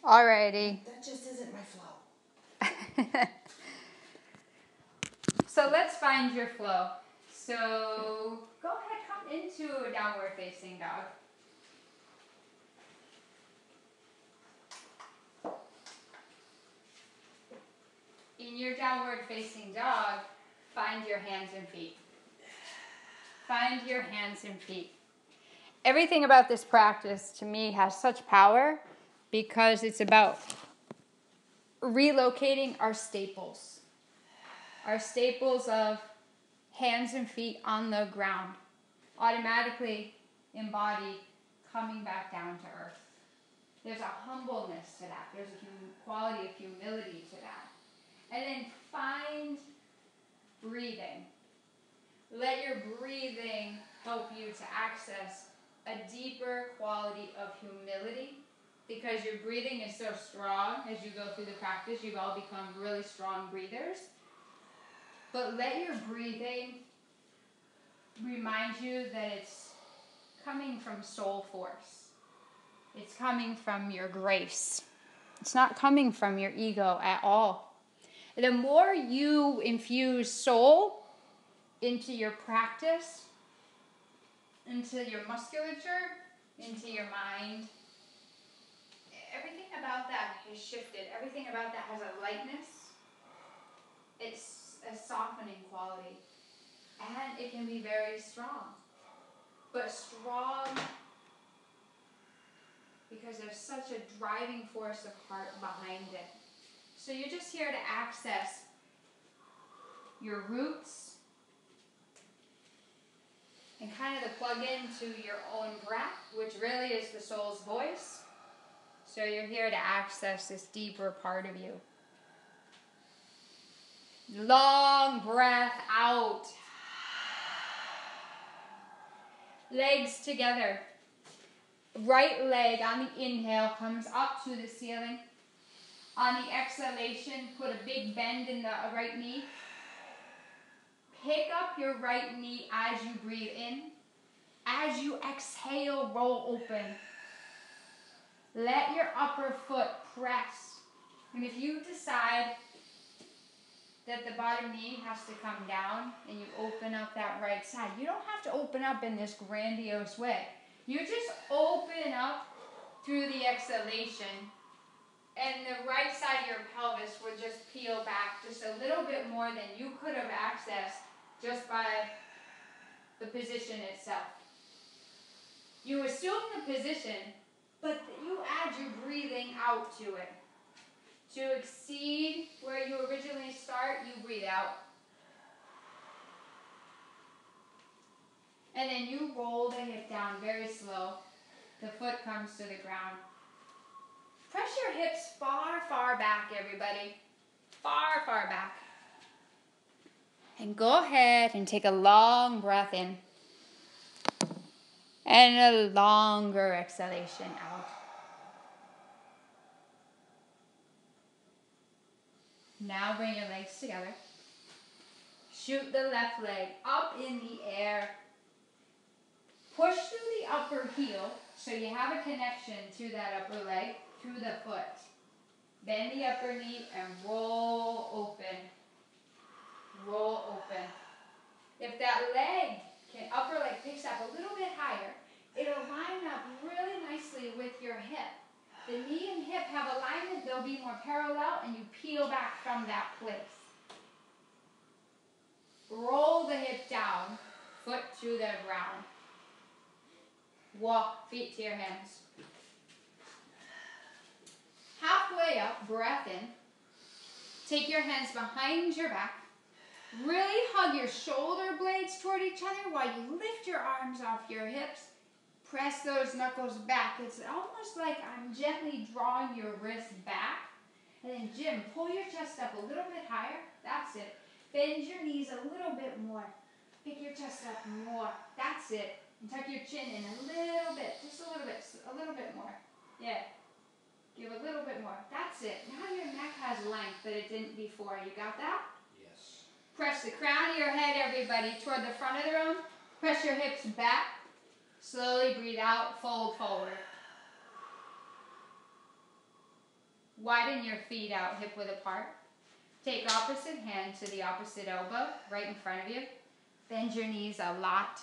Alrighty. That just isn't my flow. So let's find your flow. So go ahead, come into a downward facing dog. In your downward facing dog, find your hands and feet. Find your hands and feet. Everything about this practice to me has such power because it's about relocating our staples. Our staples of hands and feet on the ground automatically embody coming back down to earth. There's a humbleness to that. There's a quality of humility to that. And then find breathing. Let your breathing help you to access a deeper quality of humility, because your breathing is so strong as you go through the practice. You've all become really strong breathers. But let your breathing remind you that it's coming from soul force. It's coming from your grace. It's not coming from your ego at all. The more you infuse soul into your practice, into your musculature, into your mind, everything about that has shifted. Everything about that has a lightness. It's a softening quality. And it can be very strong. But strong because there's such a driving force of heart behind it. So you're just here to access your roots and kind of to plug into your own breath, which really is the soul's voice. So you're here to access this deeper part of you. Long breath out. Legs together. Right leg on the inhale comes up to the ceiling. On the exhalation, put a big bend in the right knee. Pick up your right knee as you breathe in. As you exhale, roll open. Let your upper foot press. And if you decide that the bottom knee has to come down and you open up that right side, you don't have to open up in this grandiose way. You just open up through the exhalation, and the right side of your pelvis will just peel back just a little bit more than you could have accessed just by the position itself. You assume the position, but you add your breathing out to it. To exceed where you originally start, you breathe out. And then you roll the hip down very slow. The foot comes to the ground. Press your hips far, far back, everybody. Far, far back. And go ahead and take a long breath in. And a longer exhalation out. Now bring your legs together. Shoot the left leg up in the air. Push through the upper heel so you have a connection to that upper leg through the foot. Bend the upper knee and roll open. Roll open. If that upper leg picks up a little bit higher, it'll line up really nicely with your hip. The knee and hip have alignment, they'll be more parallel, and you peel back from that place. Roll the hip down, foot to the ground. Walk, feet to your hands. Halfway up, breath in. Take your hands behind your back. Really hug your shoulder blades toward each other while you lift your arms off your hips. Press those knuckles back. It's almost like I'm gently drawing your wrist back. And then, Jim, pull your chest up a little bit higher. That's it. Bend your knees a little bit more. Pick your chest up more. That's it. And tuck your chin in a little bit. Just a little bit more. Yeah. Give a little bit more. That's it. Now your neck has length that it didn't before. You got that? Yes. Press the crown of your head, everybody, toward the front of the room. Press your hips back. Slowly breathe out, fold forward. Widen your feet out hip width apart. Take opposite hand to the opposite elbow right in front of you. Bend your knees a lot.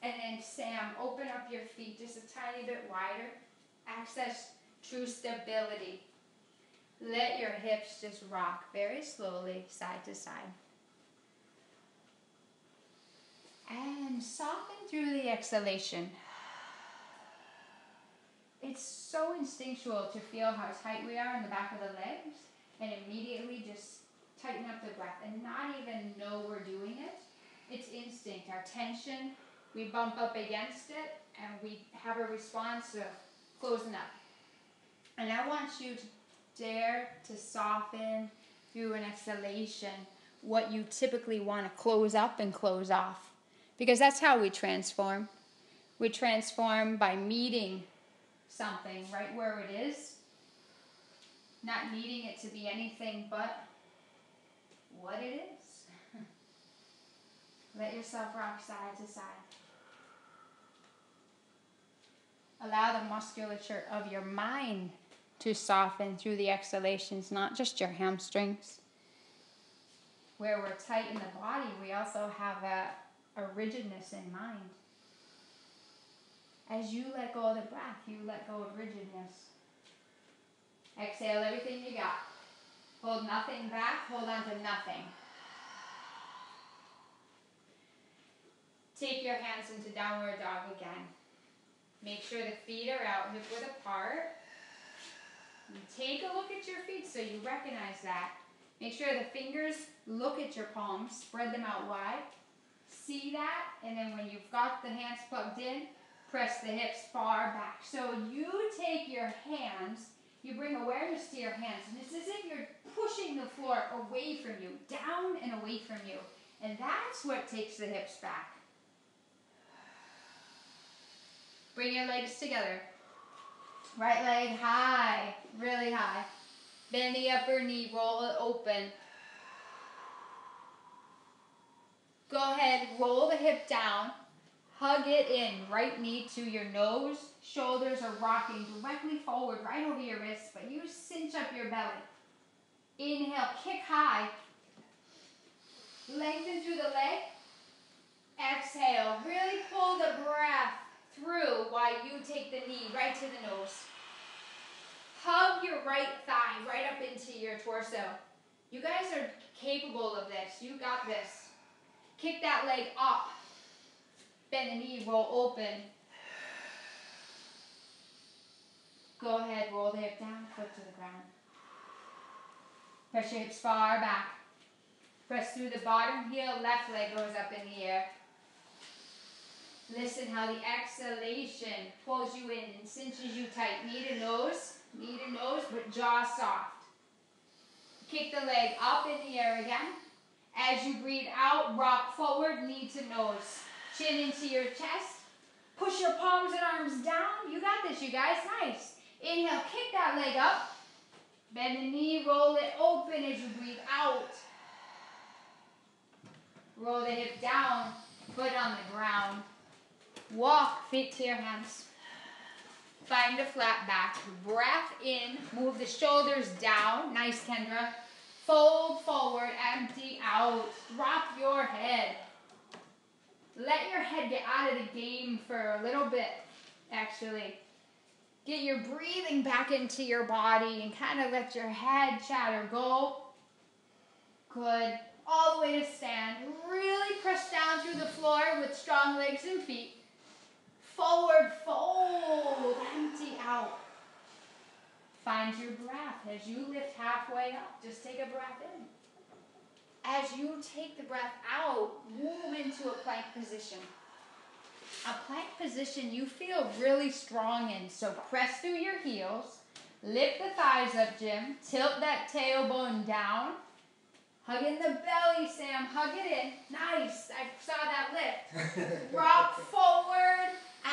And then Sam, open up your feet just a tiny bit wider. Access true stability. Let your hips just rock very slowly, side to side. And soften through the exhalation. It's so instinctual to feel how tight we are in the back of the legs and immediately just tighten up the breath and not even know we're doing it. It's instinct. Our tension, we bump up against it and we have a response of closing up. And I want you to dare to soften through an exhalation what you typically want to close up and close off. Because that's how we transform. We transform by meeting something right where it is, not needing it to be anything but what it is. Let yourself rock side to side. Allow the musculature of your mind to soften through the exhalations, not just your hamstrings. Where we're tight in the body, we also have a rigidness in mind. As you let go of the breath, you let go of rigidness. Exhale everything you got. Hold nothing back, hold on to nothing. Take your hands into downward dog again. Make sure the feet are out hip width apart. And take a look at your feet so you recognize that. Make sure the fingers look at your palms, spread them out wide. See that, and then when you've got the hands plugged in, press the hips far back. So you take your hands, you bring awareness to your hands, and it's as if you're pushing the floor away from you, down and away from you. And that's what takes the hips back. Bring your legs together. Right leg high, really high. Bend the upper knee, roll it open. Go ahead, roll the hip down. Hug it in, right knee to your nose. Shoulders are rocking directly forward, right over your wrists, but you cinch up your belly. Inhale, kick high. Lengthen through the leg. Exhale, really pull the breath through while you take the knee right to the nose. Hug your right thigh right up into your torso. You guys are capable of this. You got this. Kick that leg up. Bend the knee, roll open. Go ahead, roll the hip down, foot to the ground. Press your hips far back. Press through the bottom heel, left leg goes up in the air. Listen how the exhalation pulls you in and cinches you tight. Knee to nose, but jaw soft. Kick the leg up in the air again. As you breathe out, rock forward, knee to nose. Chin into your chest. Push your palms and arms down. You got this, you guys. Nice. Inhale, kick that leg up. Bend the knee, roll it open as you breathe out. Roll the hip down, foot on the ground. Walk, feet to your hands. Find a flat back. Breath in, move the shoulders down. Nice, Kendra. Fold forward, empty out. Drop your head. Let your head get out of the game for a little bit, actually. Get your breathing back into your body and kind of let your head chatter go. Good. All the way to stand. Really press down through the floor with strong legs and feet. Forward fold, empty out. Find your breath as you lift halfway up. Just take a breath in. As you take the breath out, move into a plank position. A plank position you feel really strong in. So press through your heels. Lift the thighs up, Jim. Tilt that tailbone down. Hug in the belly, Sam. Hug it in. Nice. I saw that lift. Rock forward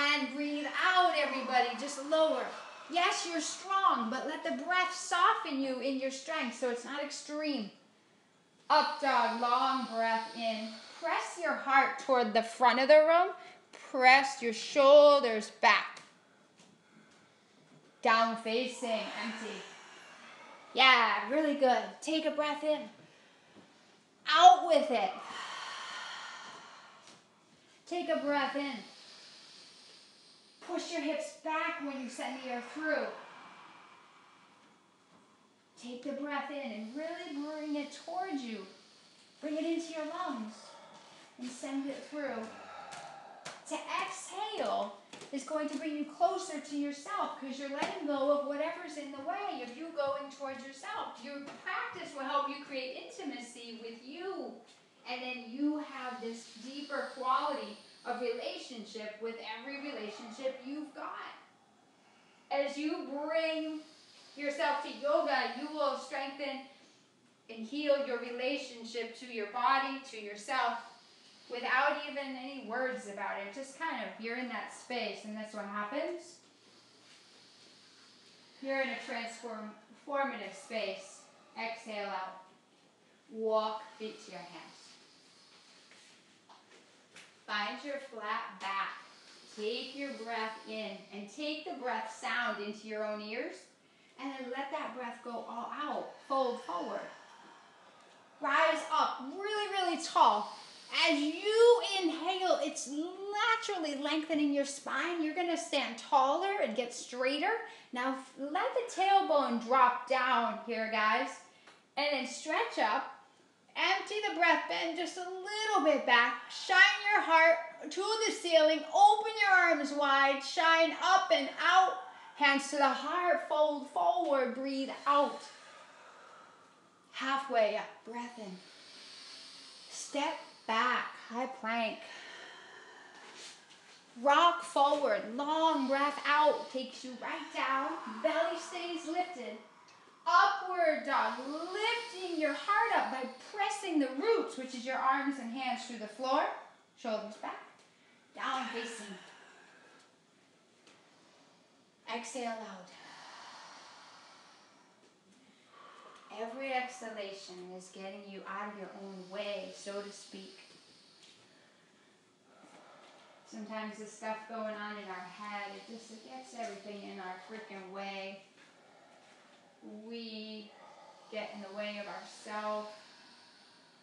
and breathe out, everybody. Just lower. Yes, you're strong, but let the breath soften you in your strength so it's not extreme. Up dog, long breath in. Press your heart toward the front of the room. Press your shoulders back. Down facing, empty. Yeah, really good. Take a breath in. Out with it. Take a breath in. Push your hips back when you send the air through. Take the breath in and really bring it towards you. Bring it into your lungs and send it through. To exhale is going to bring you closer to yourself because you're letting go of whatever's in the way of you going towards yourself. Your practice will help you create intimacy with you. And then you have this deeper quality of relationship with every relationship you've got. As you bring yourself to yoga, you will strengthen and heal your relationship to your body, to yourself, without even any words about it. Just kind of, you're in that space, and that's what happens. You're in a transformative space. Exhale out. Walk feet to your hands. Find your flat back. Take your breath in, and take the breath sound into your own ears, and then let that breath go all out. Fold forward. Rise up really, really tall. As you inhale, it's naturally lengthening your spine. You're going to stand taller and get straighter. Now let the tailbone drop down here, guys. And then stretch up. Empty the breath, bend just a little bit back. Shine your heart to the ceiling. Open your arms wide. Shine up and out. Hands to the heart. Fold forward. Breathe out. Halfway up. Breath in. Step back. High plank. Rock forward. Long breath out. Takes you right down. Belly stays lifted. Upward dog. Lifting your heart up by pressing the roots, which is your arms and hands, through the floor. Shoulders back. Down facing. Exhale out. Every exhalation is getting you out of your own way, so to speak. Sometimes the stuff going on in our head, it gets everything in our freaking way. We get in the way of ourselves,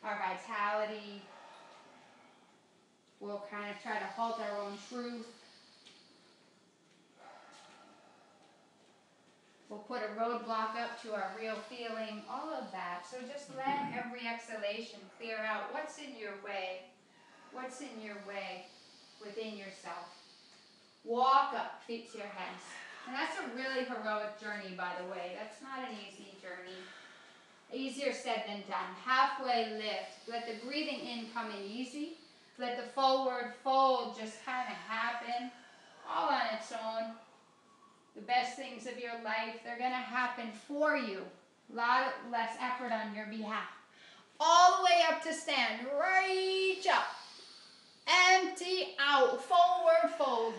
our vitality. We'll kind of try to halt our own truth. We'll put a roadblock up to our real feeling, all of that. So just let every exhalation clear out what's in your way. What's in your way within yourself. Walk up, feet to your hands. And that's a really heroic journey, by the way. That's not an easy journey. Easier said than done. Halfway lift. Let the breathing in come in easy. Let the forward fold just kind of happen all on its own. The best things of your life, they're going to happen for you. A lot less effort on your behalf. All the way up to stand. Reach up. Empty out. Forward fold.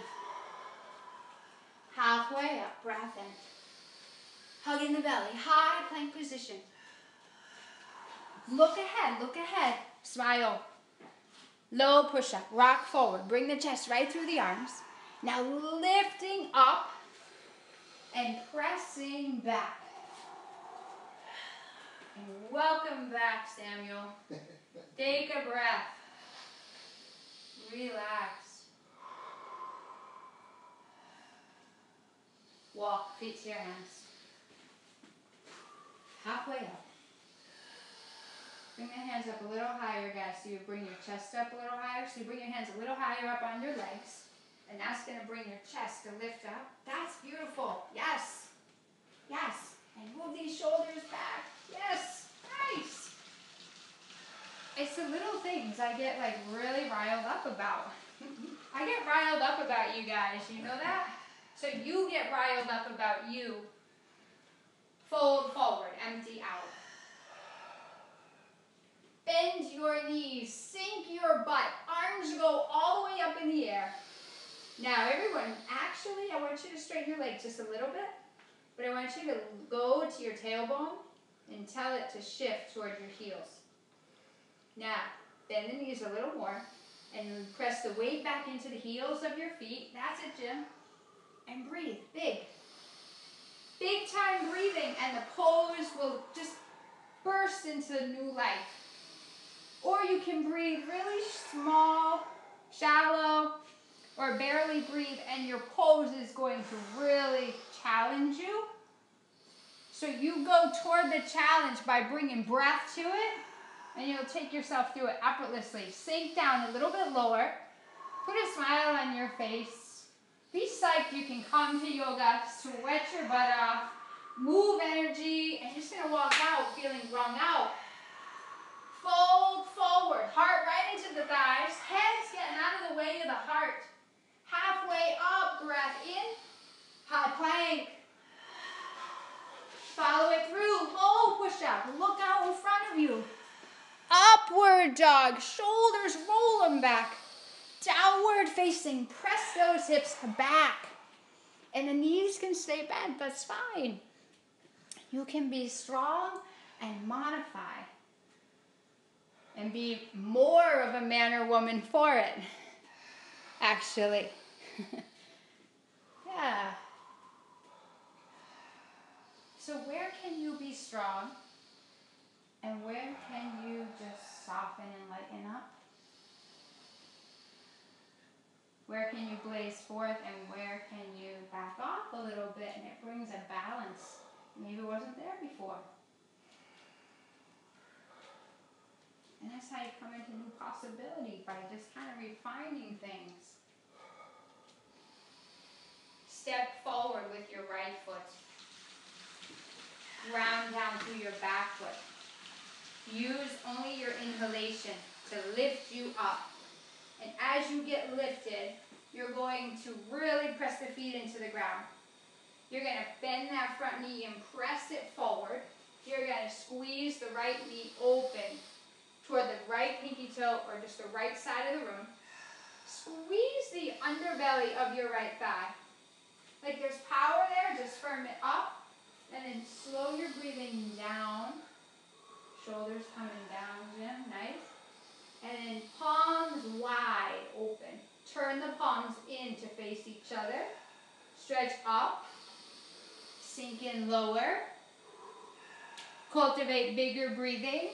Halfway up. Breath in. Hug in the belly. High plank position. Look ahead. Look ahead. Smile. Low push-up. Rock forward. Bring the chest right through the arms. Now lifting up and pressing back. And welcome back, Samuel. Take a breath. Relax. Walk, feet to your hands. Halfway up. Bring the hands up a little higher, guys. So you bring your chest up a little higher. So you bring your hands a little higher up on your legs. And that's going to bring your chest to lift up. That's beautiful. Yes. Yes. And move these shoulders back. Yes. Nice. It's the little things I get like really riled up about. I get riled up about you guys. You know that? So you get riled up about you. Fold forward. Empty out. Bend your knees. Sink your butt. Arms go all the way up in the air. Now everyone, actually I want you to straighten your legs just a little bit, but I want you to go to your tailbone and tell it to shift toward your heels. Now, bend the knees a little more and press the weight back into the heels of your feet. That's it, Jim. And breathe, big. burst into new life. Or you can breathe really small, shallow, or barely breathe, and your pose is going to really challenge you. So you go toward the challenge by bringing breath to it, and you'll take yourself through it effortlessly. Sink down a little bit lower. Put a smile on your face. Be psyched you can come to yoga, sweat your butt off, move energy, and you're just going to walk out feeling wrung out. Fold forward, heart right into the thighs, head's getting out of the way of the heart. Halfway up, breath in, high plank. Follow it through, low push-up, look out in front of you. Upward dog, shoulders roll them back. Downward facing, press those hips back. And the knees can stay bent, that's fine. You can be strong and modify. And be more of a man or woman for it, actually. Yeah. So where can you be strong? And where can you just soften and lighten up? Where can you blaze forth and where can you back off a little bit and it brings a balance? Maybe it wasn't there before. And that's how you come into new possibility, by just kind of refining things. Step forward with your right foot. Ground down through your back foot. Use only your inhalation to lift you up. And as you get lifted, you're going to really press the feet into the ground. You're going to bend that front knee and press it forward. You're going to squeeze the right knee open toward the right pinky toe or just the right side of the room. Squeeze the underbelly of your right thigh. Like there's power there, just firm it up. And then slow your breathing down. Shoulders coming down, Jim, nice. And then palms wide open. Turn the palms in to face each other. Stretch up. Sink in lower. Cultivate bigger breathing.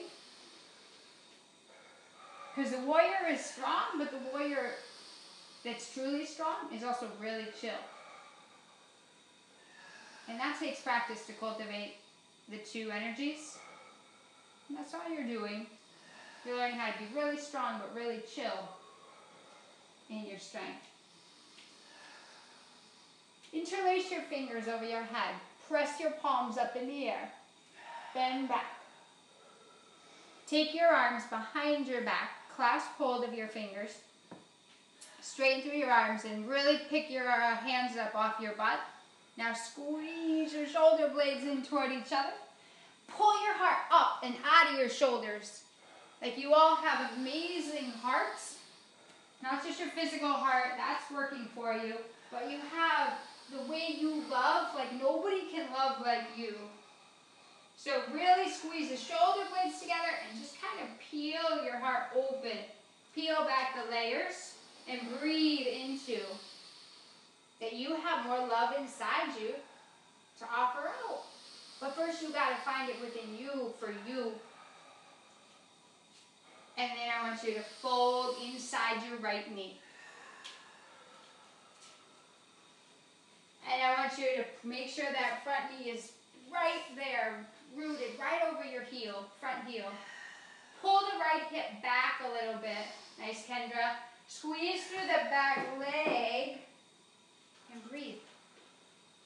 Because the warrior is strong, but the warrior that's truly strong is also really chill. And that takes practice to cultivate the two energies. And that's all you're doing. You're learning how to be really strong, but really chill in your strength. Interlace your fingers over your head. Press your palms up in the air. Bend back. Take your arms behind your back. Clasp hold of your fingers. Straighten through your arms and really pick your hands up off your butt. Now squeeze your shoulder blades in toward each other. Pull your heart up and out of your shoulders. Like you all have amazing hearts. Not just your physical heart, that's working for you. But you have the way you love, like nobody can love like you. So really squeeze the shoulder blades together and just kind of peel your heart open. Peel back the layers and breathe into that you have more love inside you to offer out. But first you got to find it within you for you. And then I want you to fold inside your right knee. And I want you to make sure that front knee is right there, rooted right over your heel, front heel. Pull the right hip back a little bit. Nice, Kendra. Squeeze through the back leg and breathe.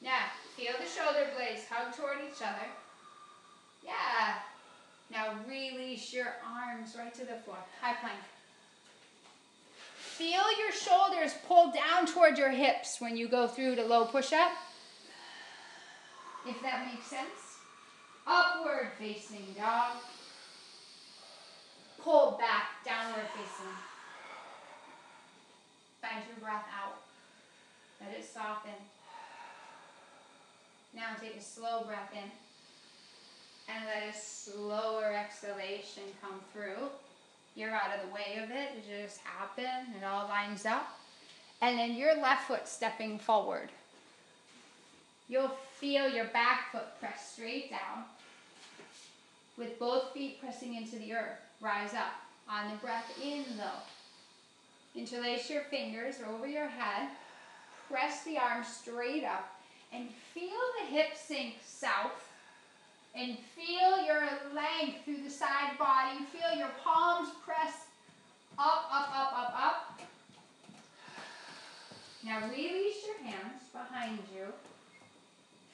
Now, feel the shoulder blades hug toward each other. Yeah. Now release your arms right to the floor. High plank. Feel your shoulders pull down toward your hips when you go through to low push-up. If that makes sense. Upward facing dog. Pull back, downward facing. Find your breath out. Let it soften. Now take a slow breath in. And let a slower exhalation come through. You're out of the way of it. It just happened. It all lines up. And then your left foot stepping forward. You'll feel your back foot press straight down. with both feet pressing into the earth. Rise up. On the breath in, though. Interlace your fingers over your head. Press the arms straight up. And feel the hips sink south. And feel your length through the side body. Feel your palms press up, up, up, up, up. Now release your hands behind you.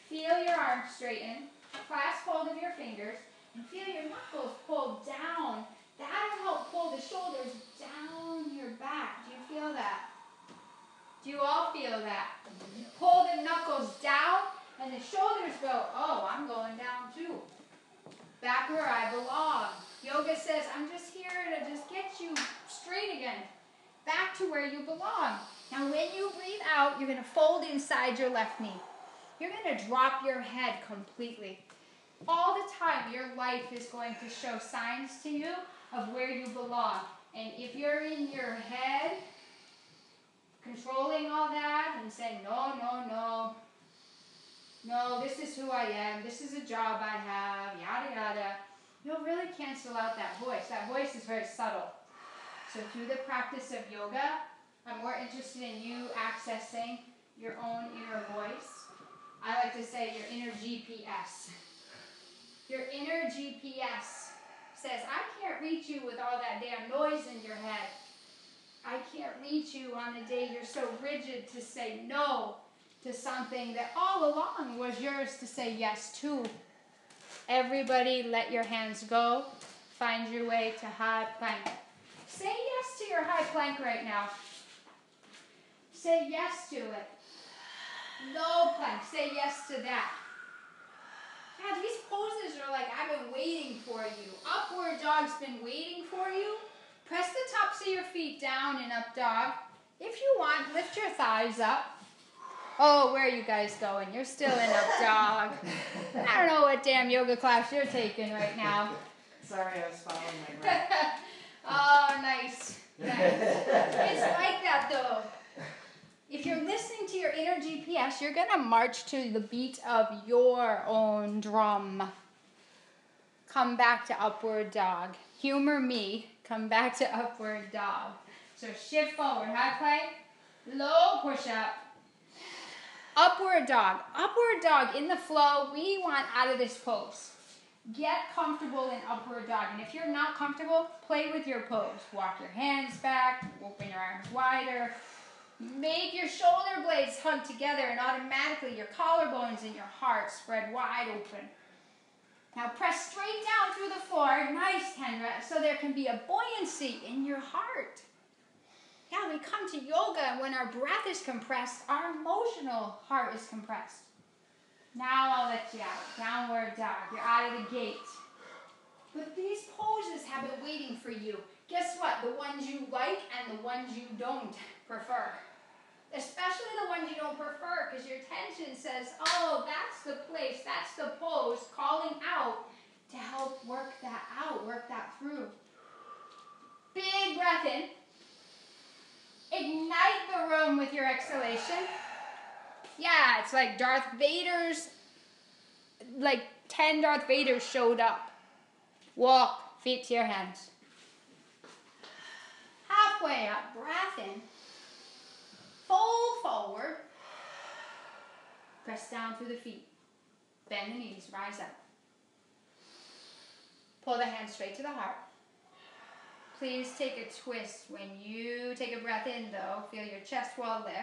Feel your arms straighten. Clasp hold of your fingers. And feel your knuckles pull down. That'll help pull the shoulders down your back. Do you feel that? Do you all feel that? Pull the knuckles down and the shoulders go, oh, I'm going down too. Back where I belong. Yoga says, I'm just here to just get you straight again. Back to where you belong. Now when you breathe out, you're going to fold inside your left knee. You're going to drop your head completely. All the time, your life is going to show signs to you of where you belong. And if you're in your head, controlling all that and saying, no, no, no. No, this is who I am. This is a job I have, yada, yada. You'll really cancel out that voice. That voice is very subtle. So through the practice of yoga, I'm more interested in you accessing your own inner voice. I like to say your inner GPS. Your inner GPS says, I can't reach you with all that damn noise in your head. I can't reach you on the day you're so rigid to say no to something that all along was yours to say yes to. Everybody let your hands go. Find your way to high plank. Say yes to your high plank right now. Say yes to it. Low plank. Say yes to that. God, these poses are like, I've been waiting for you. Upward dog's been waiting for you. Press the tops of your feet down in up dog. If you want, lift your thighs up. Oh, where are you guys going? You're still in up dog. I don't know what damn yoga class you're taking right now. Sorry, I was following my breath. Oh, nice. It's like that though. If you're listening to your inner GPS, you're going to march to the beat of your own drum. Come back to upward dog. Humor me. Come back to upward dog. So shift forward. High plank. Low push up. Upward dog. Upward dog. In the flow, we want out of this pose. Get comfortable in upward dog. And if you're not comfortable, play with your pose. Walk your hands back. Open your arms wider. Make your shoulder blades hug together and automatically your collarbones and your heart spread wide open. Now press straight down through the floor. Nice, Kendra. So there can be a buoyancy in your heart. Yeah, we come to yoga and when our breath is compressed, our emotional heart is compressed. Now I'll let you out. Downward dog. You're out of the gate. But these poses have been waiting for you. Guess what? The ones you like and the ones you don't prefer. Especially the ones you don't prefer because your tension says, oh, that's the place, that's the pose, calling out to help work that out, work that through. Big breath in. Ignite the room with your exhalation. Yeah, it's like Darth Vader's, like 10 Darth Vaders showed up. Walk, feet to your hands. Halfway up, breath in. Fold forward. Press down through the feet. Bend the knees, rise up. Pull the hands straight to the heart. Please take a twist. When you take a breath in though, feel your chest wall lift.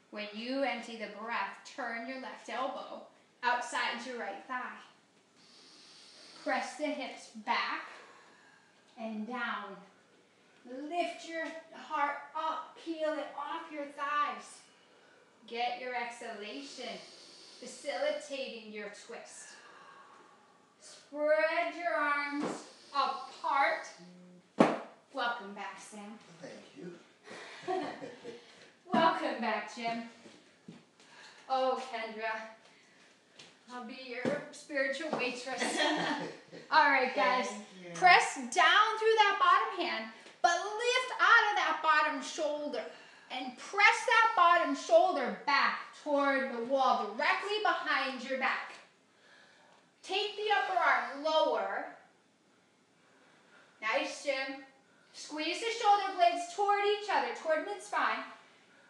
When you empty the breath, turn your left elbow outside your right thigh. Press the hips back and down. Lift your heart up, peel it off your thighs. Get your exhalation, facilitating your twist. Spread your arms apart. Welcome back, Sam. Thank you. Welcome back, Jim. Oh, Kendra. I'll be your spiritual waitress. All right, guys. Press down through that bottom hand. But lift out of that bottom shoulder and press that bottom shoulder back toward the wall, directly behind your back. Take the upper arm lower. Nice, Jim. Squeeze the shoulder blades toward each other, toward mid-spine.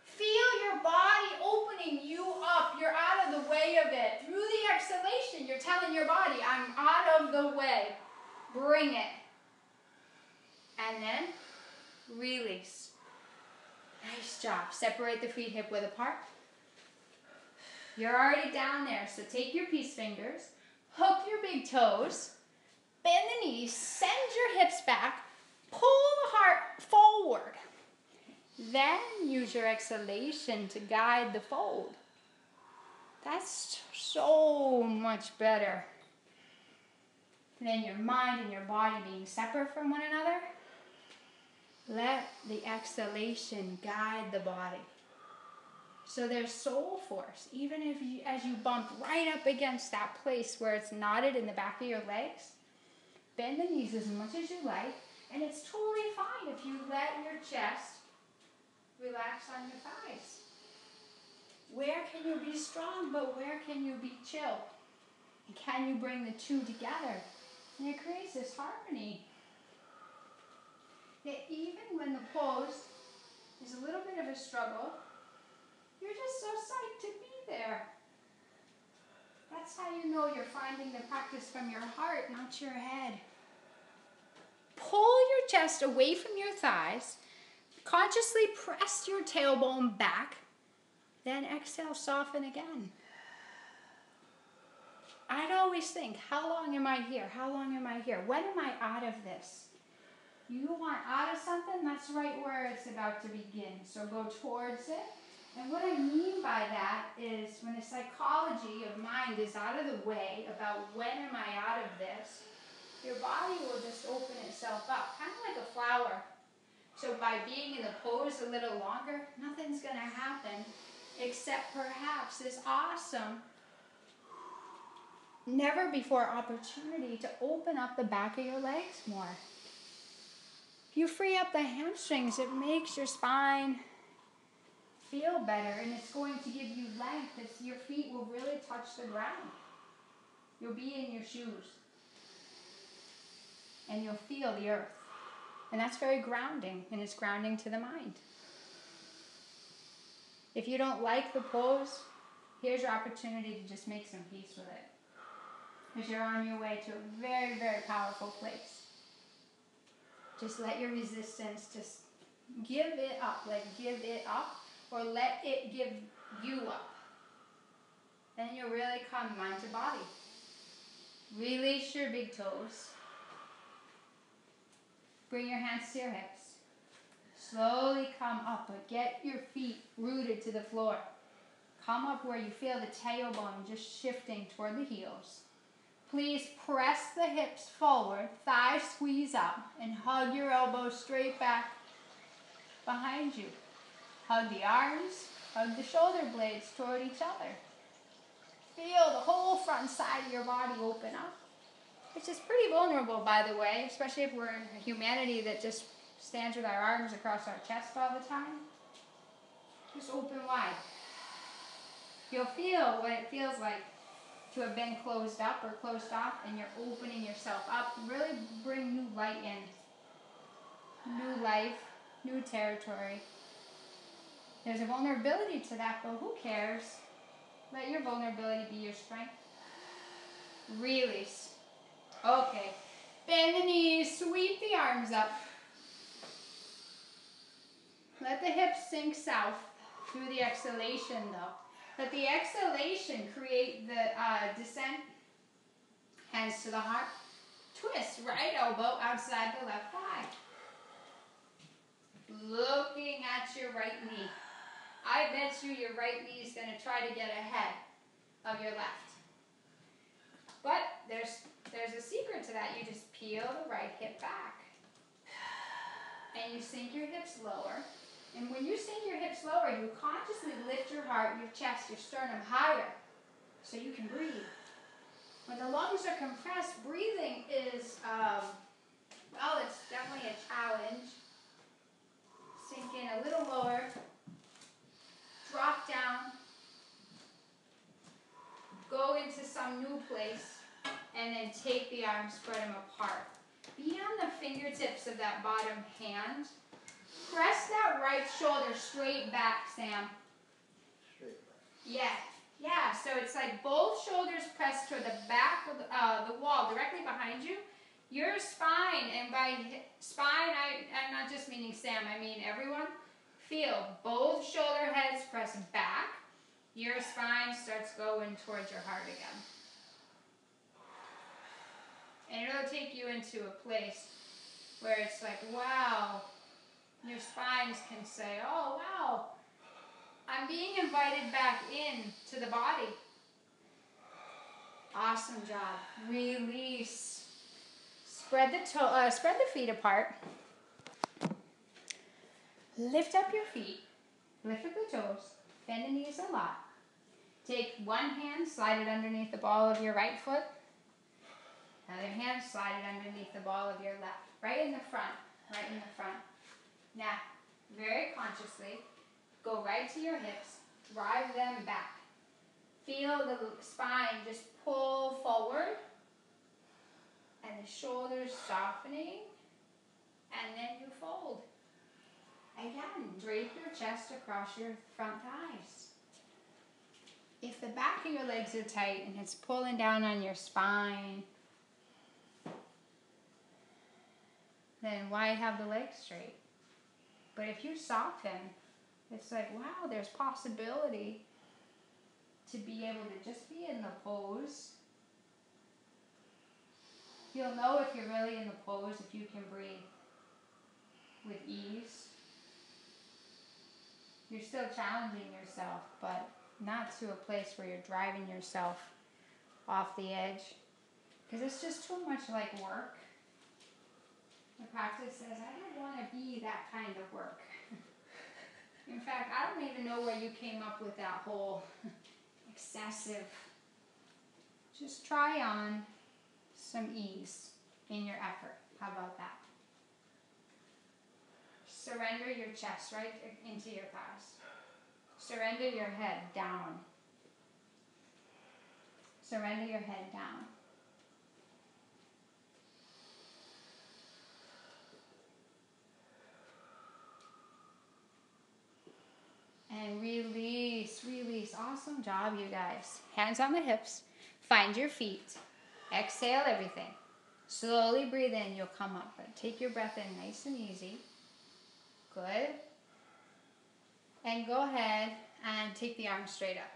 Feel your body opening you up. You're out of the way of it. Through the exhalation, you're telling your body, I'm out of the way. Bring it. And then release. Nice job. Separate the feet hip width apart. You're already down there, so take your peace fingers, hook your big toes, bend the knees, send your hips back, pull the heart forward. Then use your exhalation to guide the fold. That's so much better than your mind and your body being separate from one another. Let the exhalation guide the body. So there's soul force, even if you, as you bump right up against that place where it's knotted in the back of your legs, bend the knees as much as you like, and it's totally fine if you let your chest relax on your thighs. Where can you be strong, but where can you be chill? And can you bring the two together? And it creates this harmony. That even when the pose is a little bit of a struggle, you're just so psyched to be there. That's how you know you're finding the practice from your heart, not your head. Pull your chest away from your thighs. Consciously press your tailbone back. Then exhale, soften again. I'd always think, how long am I here? How long am I here? When am I out of this? You want out of something, that's right where it's about to begin. So go towards it. And what I mean by that is when the psychology of mind is out of the way about when am I out of this, your body will just open itself up, kind of like a flower. So by being in the pose a little longer, nothing's going to happen except perhaps this awesome, never before opportunity to open up the back of your legs more. If you free up the hamstrings, it makes your spine feel better, and it's going to give you length. Your feet will really touch the ground. You'll be in your shoes, and you'll feel the earth. And that's very grounding, and it's grounding to the mind. If you don't like the pose, here's your opportunity to just make some peace with it, because you're on your way to a very, very powerful place. Just let your resistance just give it up, give it up, or let it give you up. Then you'll really come mind to body. Release your big toes. Bring your hands to your hips. Slowly come up, but get your feet rooted to the floor. Come up where you feel the tailbone just shifting toward the heels. Please press the hips forward, thighs squeeze up, and hug your elbows straight back behind you. Hug the arms, hug the shoulder blades toward each other. Feel the whole front side of your body open up, which is pretty vulnerable, by the way, especially if we're a humanity that just stands with our arms across our chest all the time. Just open wide. You'll feel what it feels like to have been closed up or closed off, and you're opening yourself up. Really bring new light in. New life, new territory. There's a vulnerability to that, but who cares? Let your vulnerability be your strength. Release. Okay. Bend the knees, sweep the arms up. Let the hips sink south through the exhalation, though. Let the exhalation create the descent. Hands to the heart. Twist right elbow outside the left thigh. Looking at your right knee. I bet you your right knee is going to try to get ahead of your left. But there's a secret to that. You just peel the right hip back. And you sink your hips lower. And when you sink your hips lower, you consciously lift your heart, your chest, your sternum higher so you can breathe. When the lungs are compressed, breathing is, well, it's definitely a challenge. Sink in a little lower. Drop down. Go into some new place And then take the arms, spread them apart. Be on the fingertips of that bottom hand. Press that right shoulder straight back, Sam. Straight back. Yeah. Yeah, so it's like both shoulders pressed toward the back of the wall, directly behind you. Your spine, and by spine, I'm not just meaning Sam, I mean everyone. Feel both shoulder heads press back. Your spine starts going towards your heart again. And it'll take you into a place where it's like, wow, your spines can say, oh, wow, I'm being invited back in to the body. Awesome job. Release. Spread the feet apart. Lift up your feet. Lift up the toes. Bend the knees a lot. Take one hand, slide it underneath the ball of your right foot. Other hand, slide it underneath the ball of your left. Right in the front. Right in the front. Now, very consciously, go right to your hips. Drive them back. Feel the spine just pull forward. And the shoulders softening. And then you fold. Again, drape your chest across your front thighs. If the back of your legs are tight and it's pulling down on your spine, then why have the legs straight? But if you soften, it's like, wow, there's possibility to be able to just be in the pose. You'll know if you're really in the pose if you can breathe with ease. You're still challenging yourself, but not to a place where you're driving yourself off the edge. Because it's just too much like work. The practice says, I don't want to be that kind of work. In fact, I don't even know where you came up with that whole excessive. Just try on some ease in your effort. How about that? Surrender your chest right into your thighs. Surrender your head down. Surrender your head down. And release, release. Awesome job, you guys. Hands on the hips. Find your feet. Exhale everything. Slowly breathe in. You'll come up. But take your breath in nice and easy. Good. And go ahead and take the arms straight up.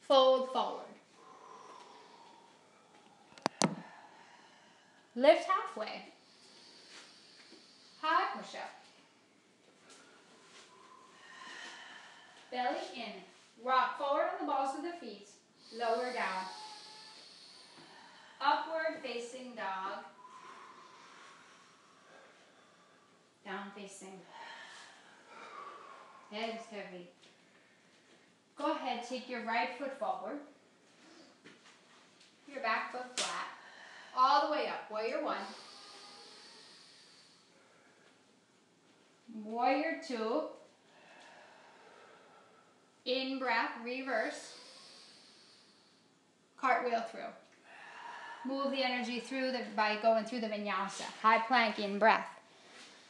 Fold forward. Lift halfway. High push-up. Belly in. Rock forward on the balls of the feet. Lower down. Upward facing dog. Down facing. Head is heavy. Go ahead, take your right foot forward. Your back foot flat. All the way up. Warrior one. Warrior two. In breath, reverse. Cartwheel through. Move the energy through by going through the vinyasa. High plank, in breath.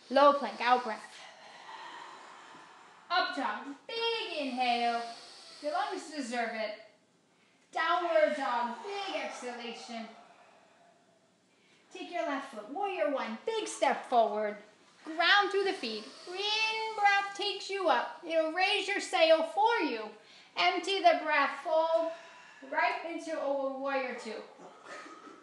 Low plank, out breath. Up dog, big inhale. Your lungs deserve it. Downward dog, big exhalation. Take your left foot, warrior one, big step forward. Ground through the feet. In breath takes you up. It'll raise your sail for you. Empty the breath, fold right into a warrior two.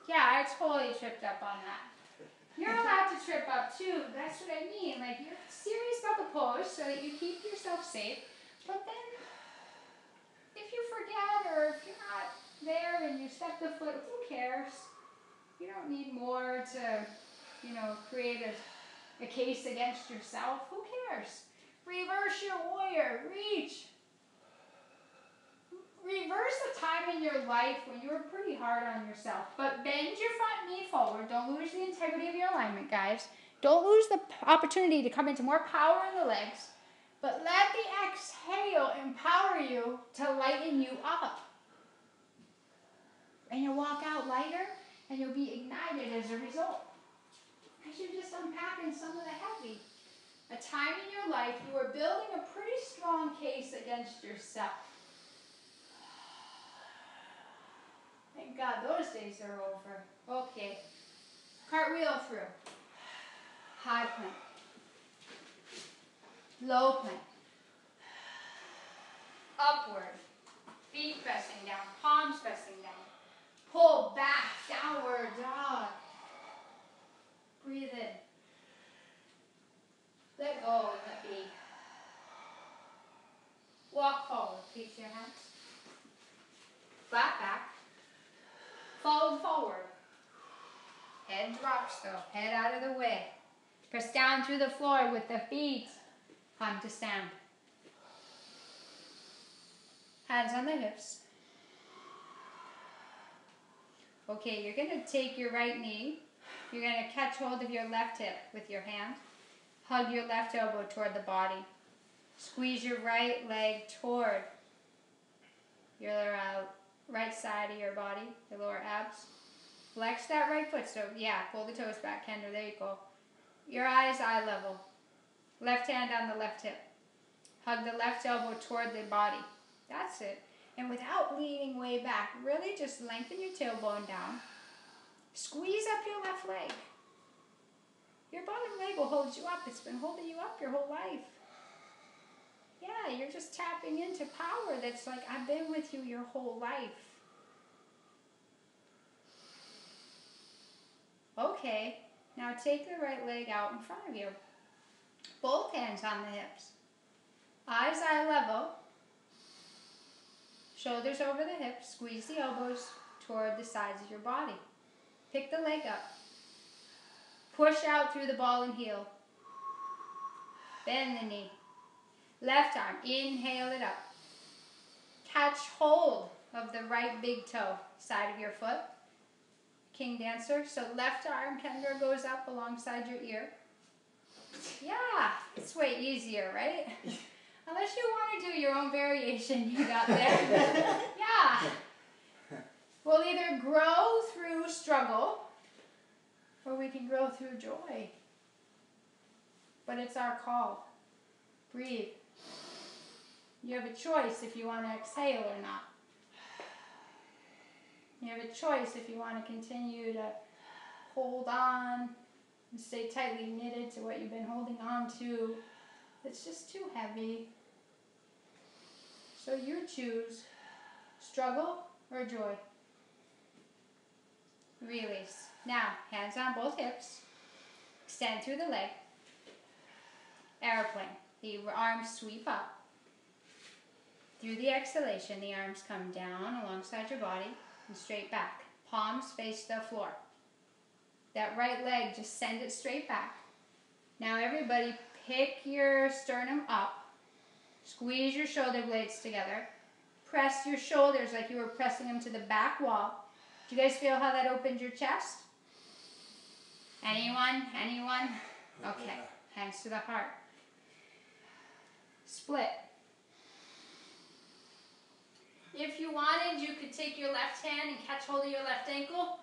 Yeah, I totally tripped up on that. You're allowed to trip up too. That's what I mean. Like, you're serious about the pose so that you keep yourself safe. But then, if you forget or if you're not there and you step the foot, who cares? You don't need more to, create a case against yourself. Who cares? Reverse your warrior. Reach. Reverse the time in your life when you were pretty hard on yourself. But bend your front knee forward. Don't lose the integrity of your alignment, guys. Don't lose the opportunity to come into more power in the legs. But let the exhale empower you to lighten you up. And you'll walk out lighter, and you'll be ignited as a result. Because you're just unpacking some of the heavy. A time in your life you are building a pretty strong case against yourself. Thank God those days are over. Okay. Cartwheel through. High plank. Low plank. Upward. Feet pressing down. Palms pressing down. Pull back. Downward dog. Breathe in. Let go and let be. Walk forward. Reach your hands. Flat back. Fold forward. Head drops though. Head out of the way. Press down through the floor with the feet. Time to stand. Hands on the hips. Okay, you're going to take your right knee. You're going to catch hold of your left hip with your hand. Hug your left elbow toward the body. Squeeze your right leg toward your right side of your body, the lower abs. Flex that right foot. So yeah, pull the toes back, Kendra. There you go. Your eyes eye level. Left hand on the left hip. Hug the left elbow toward the body. That's it. And without leaning way back, really just lengthen your tailbone down. Squeeze up your left leg. Your bottom leg will hold you up. It's been holding you up your whole life. Yeah, you're just tapping into power that's like, I've been with you your whole life. Okay, now take the right leg out in front of you. Both hands on the hips. Eyes eye level. Shoulders over the hips. Squeeze the elbows toward the sides of your body. Pick the leg up. Push out through the ball and heel. Bend the knee. Left arm, inhale it up. Catch hold of the right big toe, side of your foot. King dancer. So left arm, Kendra, goes up alongside your ear. Yeah, it's way easier, right? Unless you want to do your own variation you got there. Yeah. We'll either grow through struggle or we can grow through joy. But it's our call. Breathe. You have a choice if you want to exhale or not. You have a choice if you want to continue to hold on and stay tightly knitted to what you've been holding on to. It's just too heavy. So you choose struggle or joy. Release. Now, hands on both hips. Extend through the leg. Airplane. The arms sweep up. Through the exhalation, the arms come down alongside your body and straight back. Palms face the floor. That right leg, just send it straight back. Now everybody pick your sternum up. Squeeze your shoulder blades together. Press your shoulders like you were pressing them to the back wall. Do you guys feel how that opened your chest? Anyone? Anyone? Okay. Hands to the heart. Split. If you wanted, you could take your left hand and catch hold of your left ankle,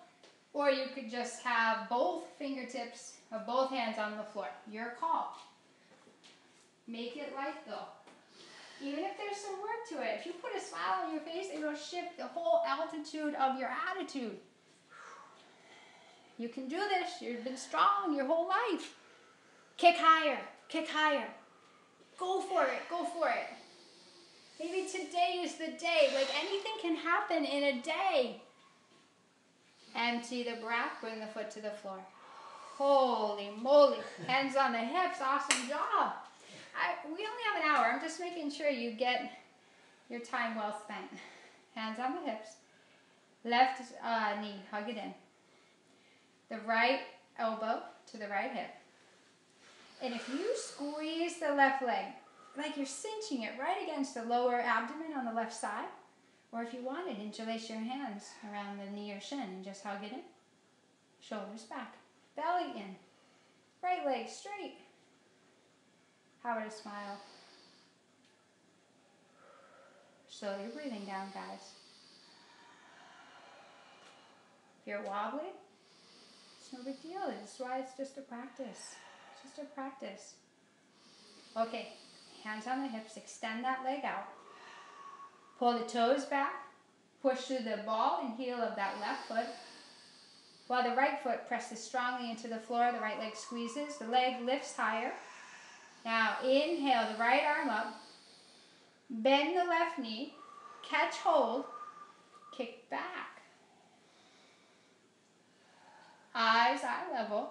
or you could just have both fingertips of both hands on the floor. Your call. Make it light though. Even if there's some work to it, if you put a smile on your face, it'll shift the whole altitude of your attitude. You can do this. You've been strong your whole life. Kick higher. Kick higher. Go for it. Go for it. Maybe today is the day. Like anything can happen in a day. Empty the breath. Bring the foot to the floor. Holy moly. Hands on the hips. Awesome job. We only have an hour. I'm just making sure you get your time well spent. Hands on the hips. Left knee. Hug it in. The right elbow to the right hip. And if you squeeze the left leg, like you're cinching it right against the lower abdomen on the left side, or if you wanted, interlace your hands around the knee or shin and just hug it in. Shoulders back. Belly in. Right leg straight. How about a smile? Slow your breathing down, guys. If you're wobbly, it's no big deal. That's why it's just a practice. It's just a practice. Okay, hands on the hips, extend that leg out. Pull the toes back, push through the ball and heel of that left foot. While the right foot presses strongly into the floor, the right leg squeezes, the leg lifts higher. Now inhale the right arm up, bend the left knee, catch hold, kick back. Eyes eye level.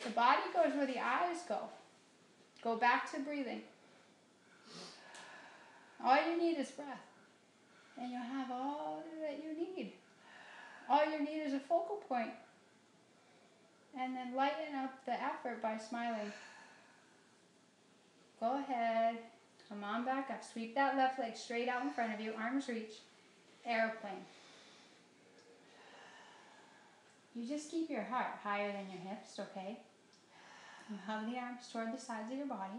The body goes where the eyes go. Go back to breathing. All you need is breath. And you'll have all that you need. All you need is a focal point. And then lighten up the effort by smiling. Go ahead. Come on back up. Sweep that left leg straight out in front of you. Arms reach. Airplane. You just keep your heart higher than your hips, okay? You hug the arms toward the sides of your body.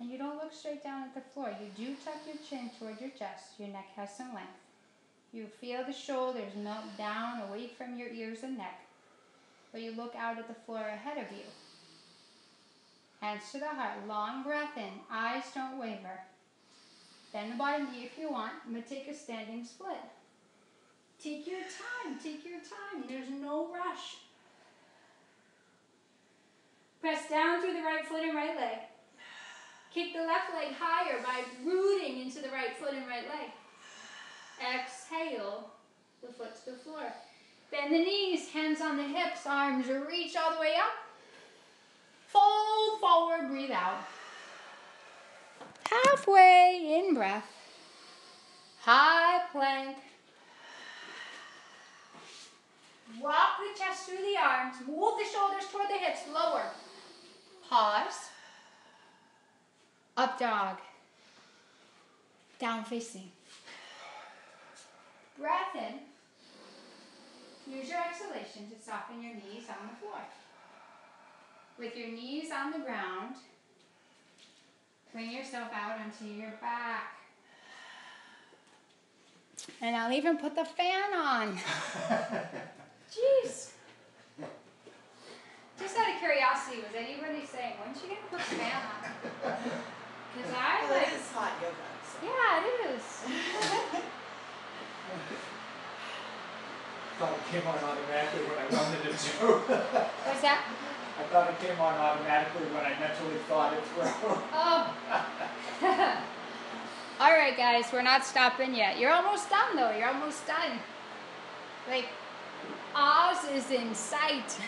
And you don't look straight down at the floor. You do tuck your chin toward your chest. Your neck has some length. You feel the shoulders melt down away from your ears and neck. But you look out at the floor ahead of you. Hands to the heart. Long breath in. Eyes don't waver. Bend the bottom knee if you want, but take a standing split. Take your time. Take your time. There's no rush. Press down through the right foot and right leg. Kick the left leg higher by rooting into the right foot and right leg. Exhale the foot to the floor. Bend the knees, hands on the hips, arms reach all the way up. Fold forward, breathe out. Halfway in breath. High plank. Rock the chest through the arms. Move the shoulders toward the hips. Lower. Pause. Up dog. Down facing. Breath in. Use your exhalation to soften your knees on the floor. With your knees on the ground, bring yourself out onto your back. And I'll even put the fan on. Jeez. Just out of curiosity, was anybody saying, when are you going to put the fan on? Because It is hot yoga. So. Yeah, it is. I thought it came on automatically when I wanted it to. What's that? I thought it came on automatically when I mentally thought it through. Oh. All right, guys, we're not stopping yet. You're almost done, though. You're almost done. Like, Oz is in sight.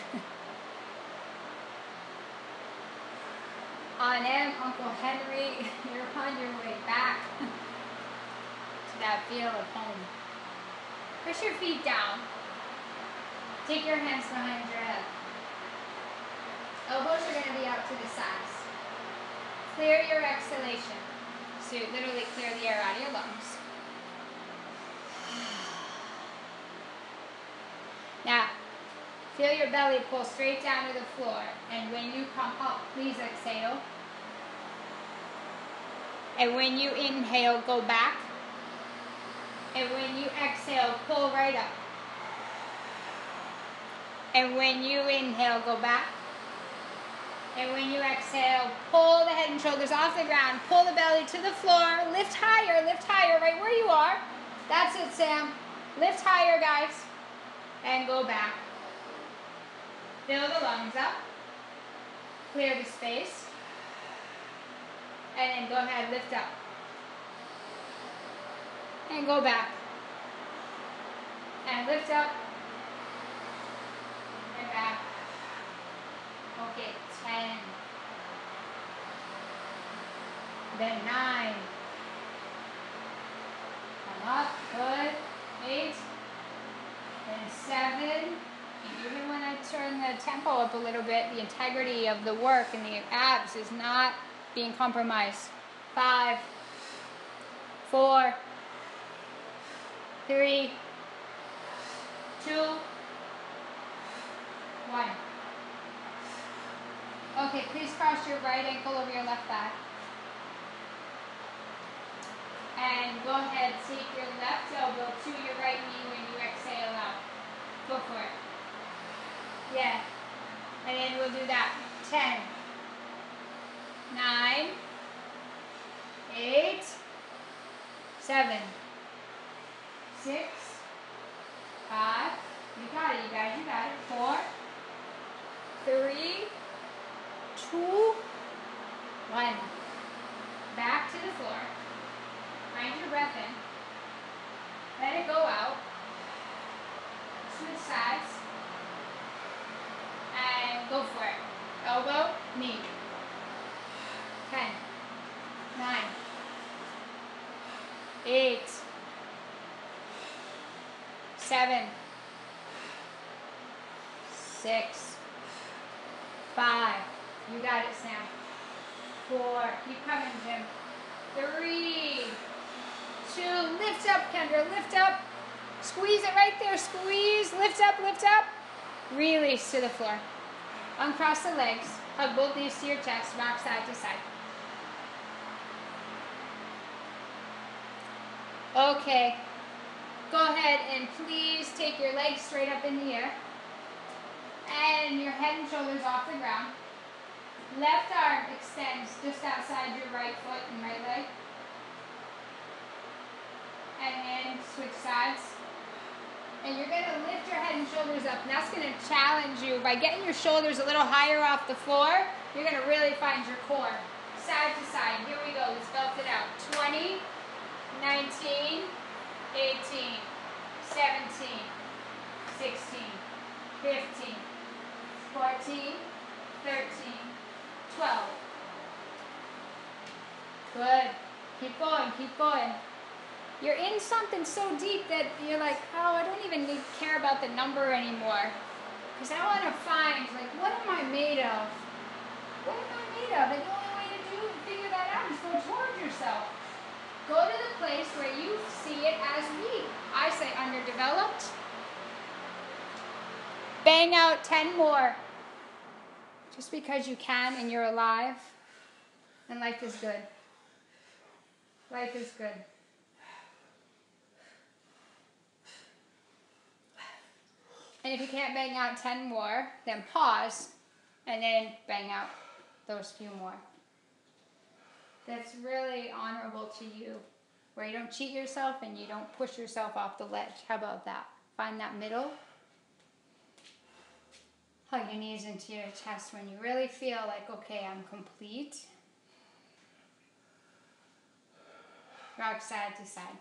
Aunt Em, Uncle Henry, you're on your way back to that feel of home. Push your feet down. Take your hands behind your head. Elbows are going to be out to the sides. Clear your exhalation. So you literally clear the air out of your lungs. Now, feel your belly pull straight down to the floor. And when you come up, please exhale. And when you inhale, go back. And when you exhale, pull right up. And when you inhale, go back. And when you exhale, pull the head and shoulders off the ground. Pull the belly to the floor. Lift higher right where you are. That's it, Sam. Lift higher, guys. And go back. Fill the lungs up. Clear the space. And then go ahead, lift up. And go back. And lift up. And back. Okay, 10. Then 9. Come up, good. 8. Then 7. Even when I turn the tempo up a little bit, the integrity of the work and the abs is not being compromised. 5. 4. 3. 2. 1. Okay, please cross your right ankle over your left thigh. And go ahead, take your left elbow to your right knee when you exhale out. Go for it. Yeah. And then we'll do that. 10, 9, 8, 7, 6, 5. You got it, you guys. You got it. 4, 3, 2, 1. Back to the floor. Find your breath in. Let it go out. Switch sides. And go for it. Elbow, knee. 10, 9, 8, 7, 6, 5. You got it, Sam. 4. Keep coming, Jim. 3, 2. Lift up, Kendra. Lift up. Squeeze it right there. Squeeze. Lift up, lift up. Release to the floor. Uncross the legs. Hug both knees to your chest. Rock side to side. Okay. Go ahead and please take your legs straight up in the air. And your head and shoulders off the ground. Left arm extends just outside your right foot and right leg. And then switch sides. And you're going to lift your head and shoulders up. And that's going to challenge you. By getting your shoulders a little higher off the floor, you're going to really find your core. Side to side. Here we go. Let's belt it out. 20, 19, 18, 17, 16, 15, 14, 13, 12. Good. Keep going, keep going. You're in something so deep that you're like, oh, I don't even care about the number anymore. Because I want to find, like, what am I made of? What am I made of? And the only way to figure that out is go towards yourself. Go to the place where you see it as weak. I say underdeveloped. Bang out 10 more. Just because you can and you're alive. And life is good. Life is good. And if you can't bang out 10 more, then pause and then bang out those few more. That's really honorable to you, where you don't cheat yourself and you don't push yourself off the ledge. How about that? Find that middle. Hug your knees into your chest when you really feel like, okay, I'm complete. Rock side to side.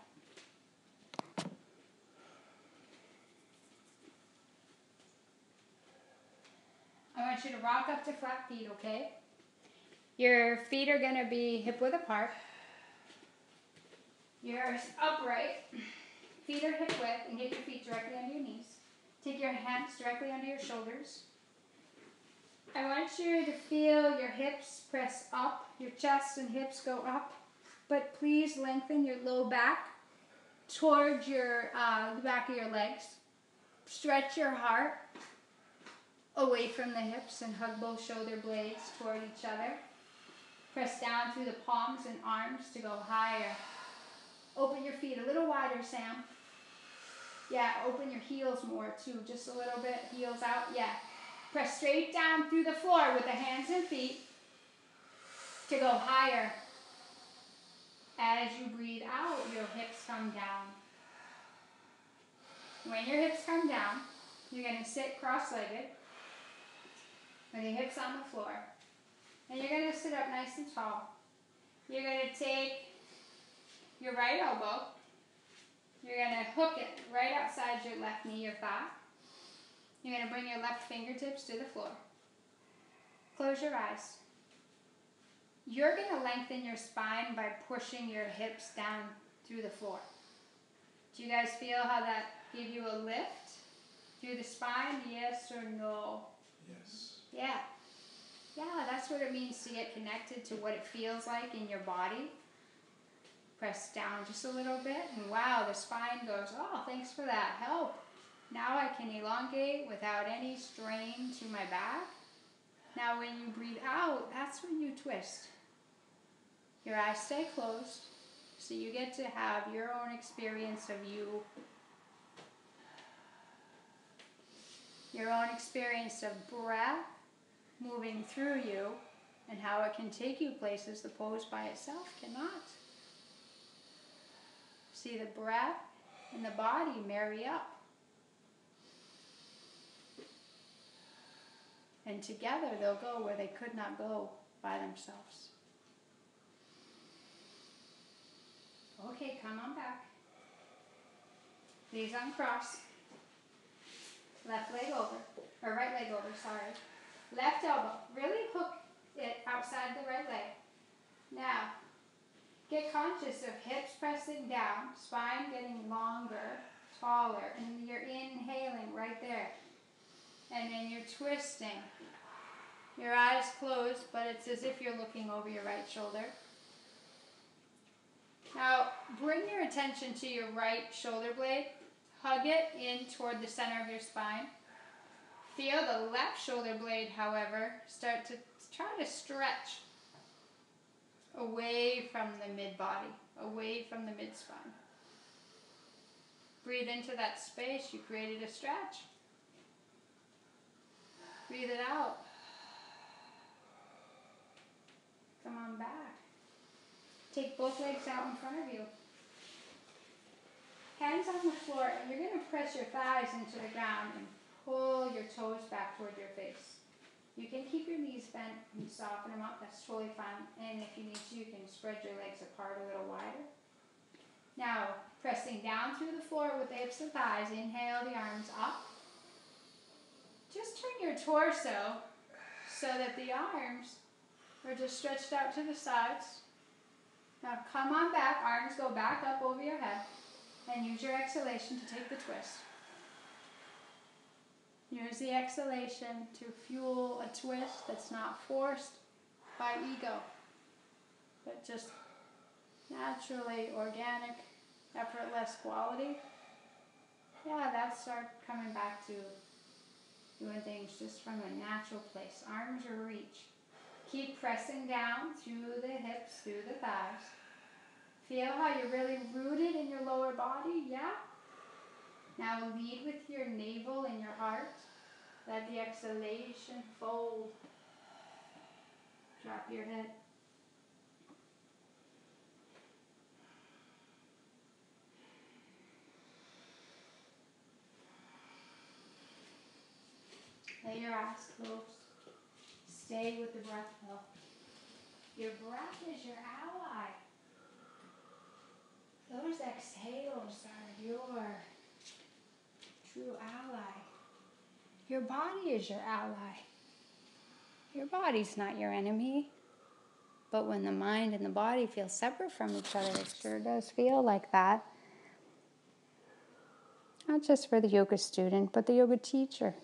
I want you to rock up to flat feet, okay? Your feet are going to be hip width apart. You're upright. Feet are hip width, and get your feet directly under your knees. Take your hands directly under your shoulders. I want you to feel your hips press up. Your chest and hips go up. But please lengthen your low back towards your the back of your legs. Stretch your heart away from the hips and hug both shoulder blades toward each other. Press down through the palms and arms to go higher. Open your feet a little wider, Sam. Yeah, open your heels more too, just a little bit. Heels out, yeah. Press straight down through the floor with the hands and feet to go higher. As you breathe out, your hips come down. When your hips come down, you're going to sit cross-legged with your hips on the floor. And you're going to sit up nice and tall. You're going to take your right elbow. You're going to hook it right outside your left knee or thigh. You're going to bring your left fingertips to the floor. Close your eyes. You're going to lengthen your spine by pushing your hips down through the floor. Do you guys feel how that gives you a lift through the spine? Yes or no? Yes. Yeah. Yeah, that's what it means to get connected to what it feels like in your body. Press down just a little bit, and wow, the spine goes, oh, thanks for that help. Now I can elongate without any strain to my back. Now when you breathe out, that's when you twist. Your eyes stay closed, so you get to have your own experience of you your own experience of breath moving through you and how it can take you places the pose by itself cannot. See the breath and the body marry up. And together they'll go where they could not go by themselves. Okay, come on back. Knees uncross. Left leg over, or right leg over, sorry. Left elbow, really hook it outside the right leg. Now, get conscious of hips pressing down, spine getting longer, taller, and you're inhaling right there. And then you're twisting. Your eyes closed, but it's as if you're looking over your right shoulder. Now, bring your attention to your right shoulder blade. Hug it in toward the center of your spine. Feel the left shoulder blade, however, start to try to stretch away from the mid-body, away from the mid-spine. Breathe into that space. You created a stretch. Breathe it out. Come on back. Take both legs out in front of you. Hands on the floor, and you're going to press your thighs into the ground and pull your toes back toward your face. You can keep your knees bent and soften them up. That's totally fine. And if you need to, you can spread your legs apart a little wider. Now, pressing down through the floor with the hips and thighs. Inhale the arms up. Just turn your torso so that the arms are just stretched out to the sides. Now come on back. Arms go back up over your head. And use your exhalation to take the twist. Use the exhalation to fuel a twist that's not forced by ego, but just naturally organic, effortless quality. Yeah, that's start coming back to doing things just from a natural place. Arms are reach. Keep pressing down through the hips, through the thighs. Feel how you're really rooted in your lower body, yeah? Now lead with your navel and your heart. Let the exhalation fold. Drop your head. Let your eyes close. Stay with the breath though. Your breath is your ally. Those exhales are your true ally. Your body is your ally. Your body's not your enemy. But when the mind and the body feel separate from each other, it sure does feel like that. Not just for the yoga student, but the yoga teacher.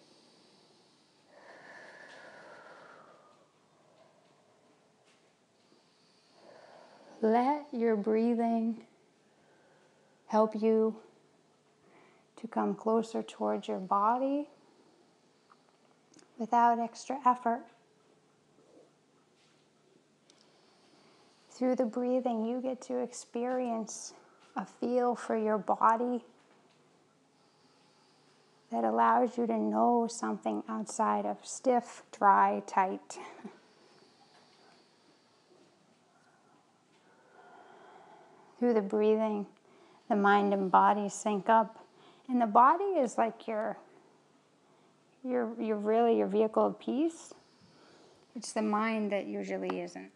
Let your breathing help you to come closer towards your body without extra effort. Through the breathing, you get to experience a feel for your body that allows you to know something outside of stiff, dry, tight. Through the breathing, the mind and body sync up. And the body is like your really your vehicle of peace. It's the mind that usually isn't.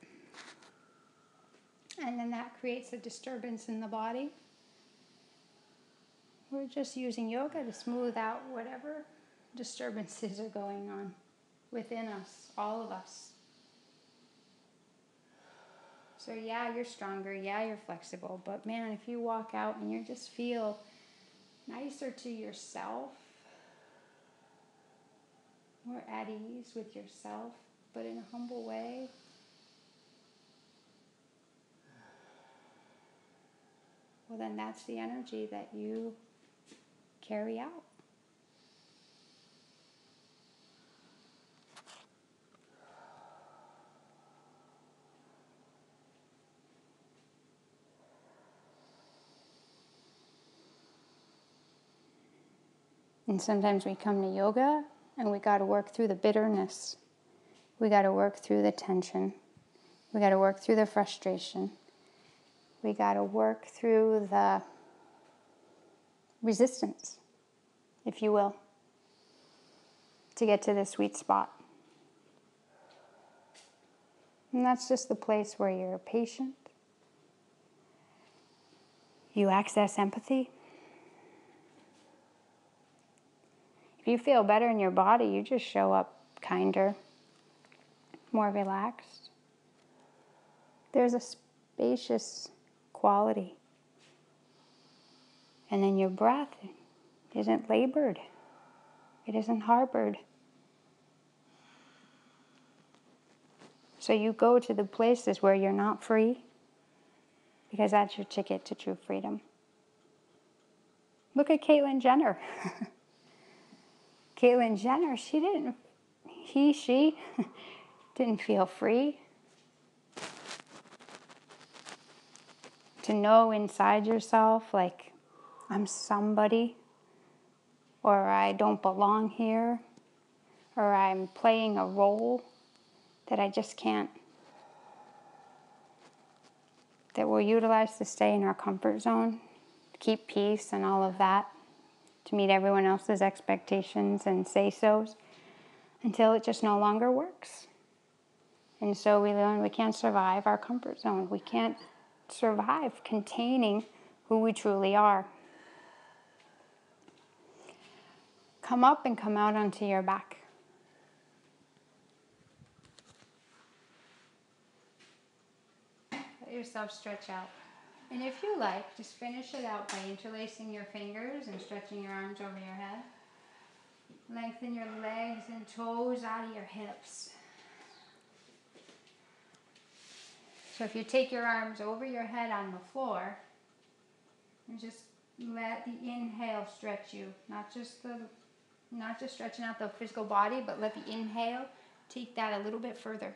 And then that creates a disturbance in the body. We're just using yoga to smooth out whatever disturbances are going on within us, all of us. So yeah, you're stronger, yeah, you're flexible, but man, if you walk out and you just feel nicer to yourself, more at ease with yourself, but in a humble way, well then that's the energy that you carry out. And sometimes we come to yoga And we got to work through the bitterness. We got to work through the tension. We got to work through the frustration. We got to work through the resistance, if you will, to get to the sweet spot. And that's just the place where you're patient. You access empathy. If you feel better in your body, you just show up kinder, more relaxed. There's a spacious quality. And then your breath isn't labored. It isn't harbored. So you go to the places where you're not free, because that's your ticket to true freedom. Look at Caitlyn Jenner. Caitlyn Jenner, she didn't feel free. To know inside yourself, like, I'm somebody, or I don't belong here, or I'm playing a role that I just can't, that we'll utilize to stay in our comfort zone, to keep peace and all of that, to meet everyone else's expectations and say-sos, until it just no longer works. And so we learn we can't survive our comfort zone. We can't survive containing who we truly are. Come up and come out onto your back. Let yourself stretch out. And if you like, just finish it out by interlacing your fingers and stretching your arms over your head. Lengthen your legs and toes out of your hips. So if you take your arms over your head on the floor, and just let the inhale stretch you, not just stretching out the physical body, but let the inhale take that a little bit further,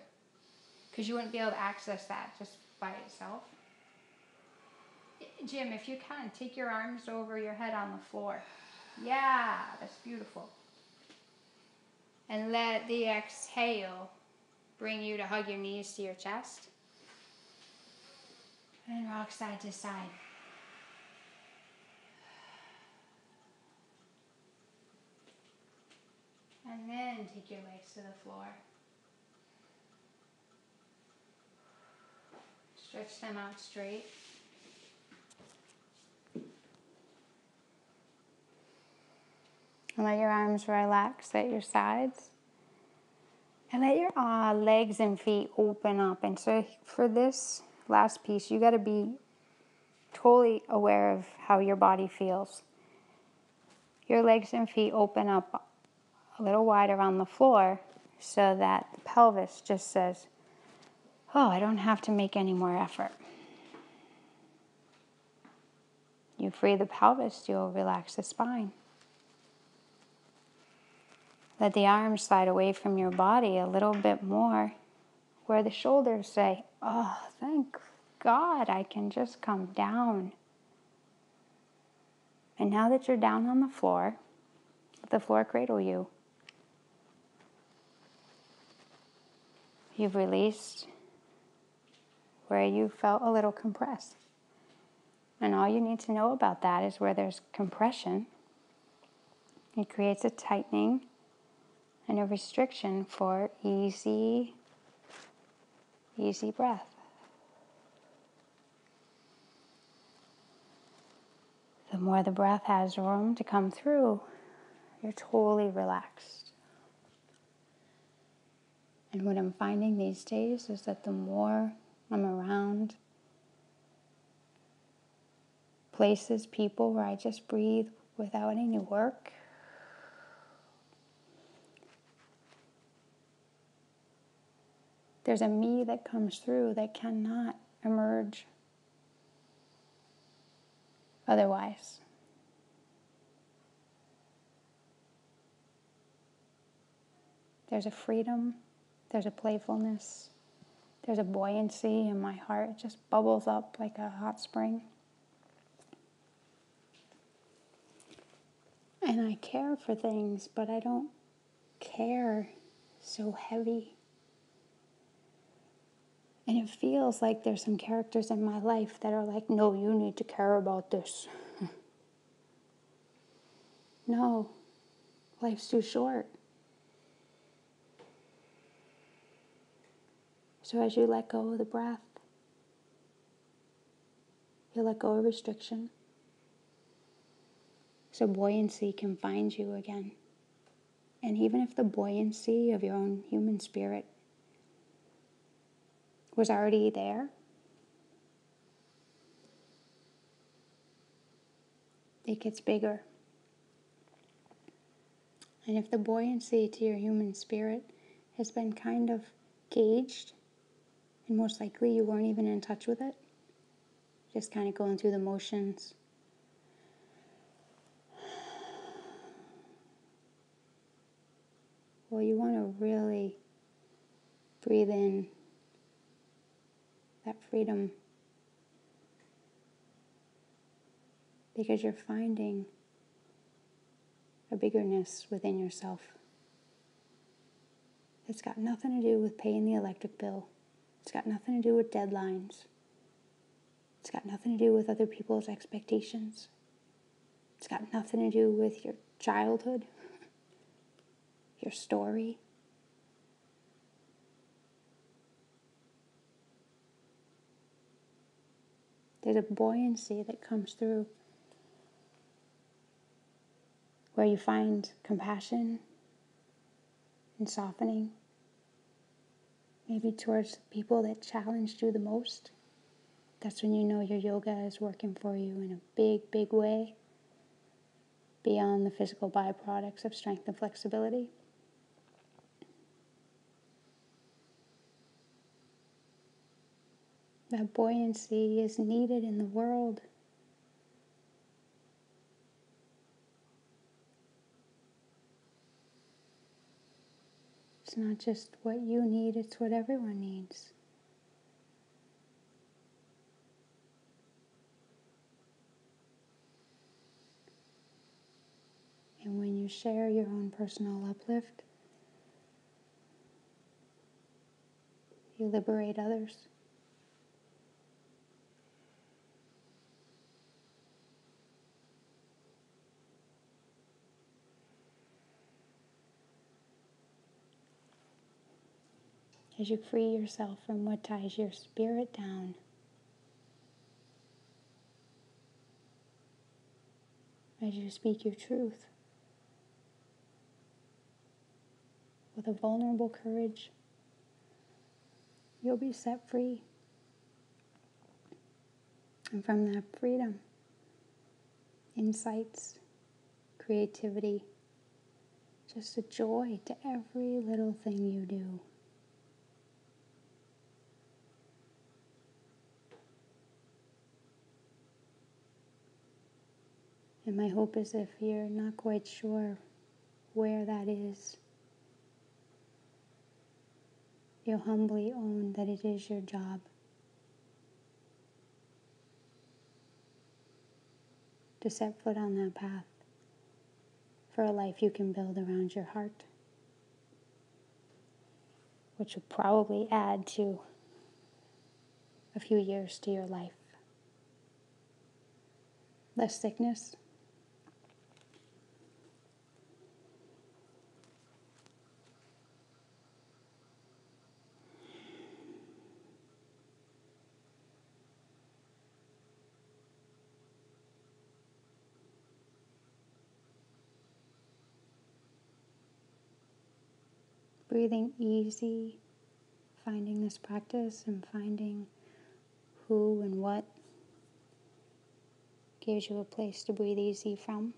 because you wouldn't be able to access that just by itself. Jim, if you can, take your arms over your head on the floor. Yeah, that's beautiful. And let the exhale bring you to hug your knees to your chest. And rock side to side. And then take your legs to the floor. Stretch them out straight. And let your arms relax at your sides. And let your legs and feet open up. And so for this last piece, you got to be totally aware of how your body feels. Your legs and feet open up a little wider on the floor so that the pelvis just says, oh, I don't have to make any more effort. You free the pelvis, you'll relax the spine. Let the arms slide away from your body a little bit more, where the shoulders say, oh, thank God I can just come down. And now that you're down on the floor, let the floor cradle you. You've released where you felt a little compressed. And all you need to know about that is where there's compression, it creates a tightening and a restriction for easy breath. The more the breath has room to come through, you're totally relaxed. And what I'm finding these days is that the more I'm around places, people where I just breathe without any work, there's a me that comes through that cannot emerge otherwise. There's a freedom, there's a playfulness, there's a buoyancy in my heart. It just bubbles up like a hot spring. And I care for things, but I don't care so heavy. And it feels like there's some characters in my life that are like, no, you need to care about this. No, life's too short. So as you let go of the breath, you let go of restriction, so buoyancy can find you again. And even if the buoyancy of your own human spirit was already there, it gets bigger. And if the buoyancy to your human spirit has been kind of caged, and most likely you weren't even in touch with it, just kind of going through the motions, well, you want to really breathe in that freedom, because you're finding a biggerness within yourself. It's got nothing to do with paying the electric bill. It's got nothing to do with deadlines. It's got nothing to do with other people's expectations. It's got nothing to do with your childhood, your story. There's a buoyancy that comes through where you find compassion and softening, maybe towards the people that challenged you the most. That's when you know your yoga is working for you in a big, big way, beyond the physical byproducts of strength and flexibility. That buoyancy is needed in the world. It's not just what you need, it's what everyone needs. And when you share your own personal uplift, you liberate others. As you free yourself from what ties your spirit down, as you speak your truth with a vulnerable courage, you'll be set free. And from that freedom, insights, creativity, just a joy to every little thing you do. And my hope is, if you're not quite sure where that is, you'll humbly own that it is your job to set foot on that path for a life you can build around your heart, which will probably add to a few years to your life. Less sickness, breathing easy, finding this practice and finding who and what gives you a place to breathe easy from.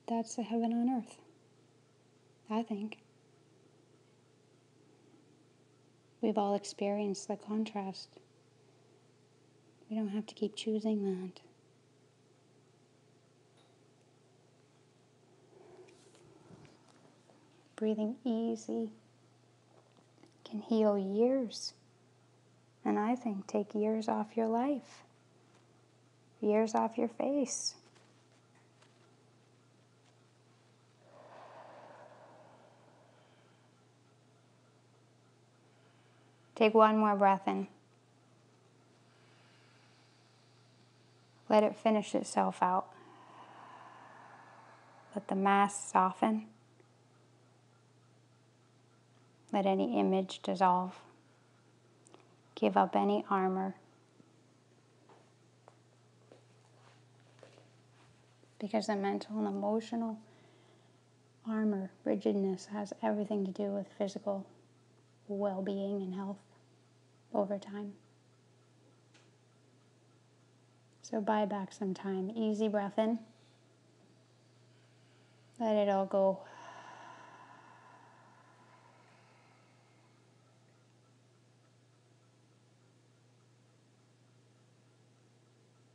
That's the heaven on earth, I think. We've all experienced the contrast. We don't have to keep choosing that. Breathing easy can heal years, and I think take years off your life, years off your face. Take one more breath in. Let it finish itself out. Let the mask soften. Let any image dissolve. Give up any armor. Because the mental and emotional armor, rigidness, has everything to do with physical well-being and health over time. So buy back some time. Easy breath in. Let it all go.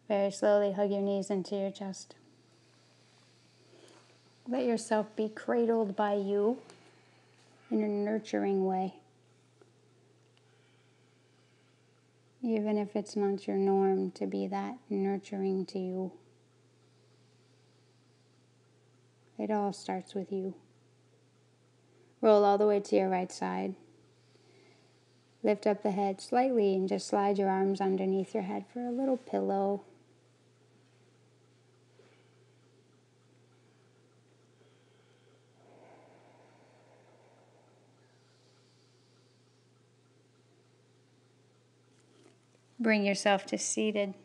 Very slowly hug your knees into your chest. Let yourself be cradled by you in a nurturing way. Even if it's not your norm to be that nurturing to you. It all starts with you. Roll all the way to your right side. Lift up the head slightly and just slide your arms underneath your head for a little pillow. Bring yourself to seated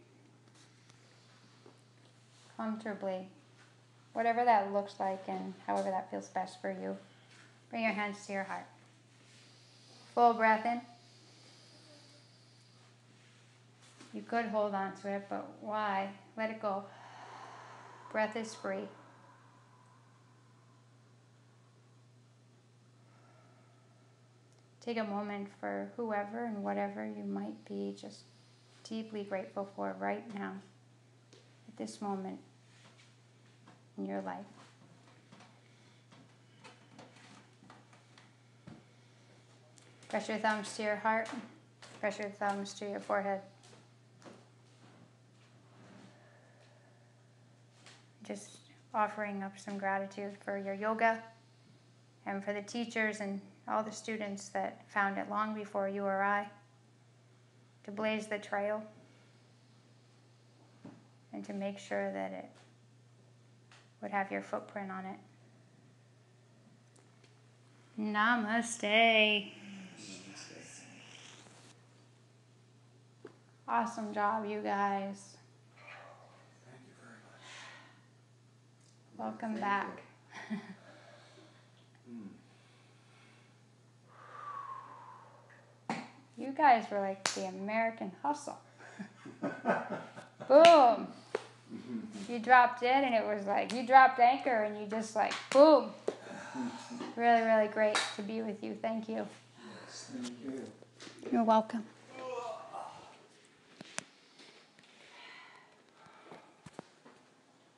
comfortably, whatever that looks like and however that feels best for you. Bring your hands to your heart. Full breath in. You could hold on to it, but why? Let it go. Breath is free. Take a moment for whoever and whatever you might be just deeply grateful for right now, at this moment in your life. Press your thumbs to your heart. Press your thumbs to your forehead. Just offering up some gratitude for your yoga and for the teachers and all the students that found it long before you or I, to blaze the trail and to make sure that it would have your footprint on it. Namaste. Awesome job, you guys. Thank you very much. Welcome back. You guys were like the American Hustle. Boom. You dropped in and it was like, you dropped anchor and you just like, boom. Really, really great to be with you. Thank you. Yes, thank you. You're welcome.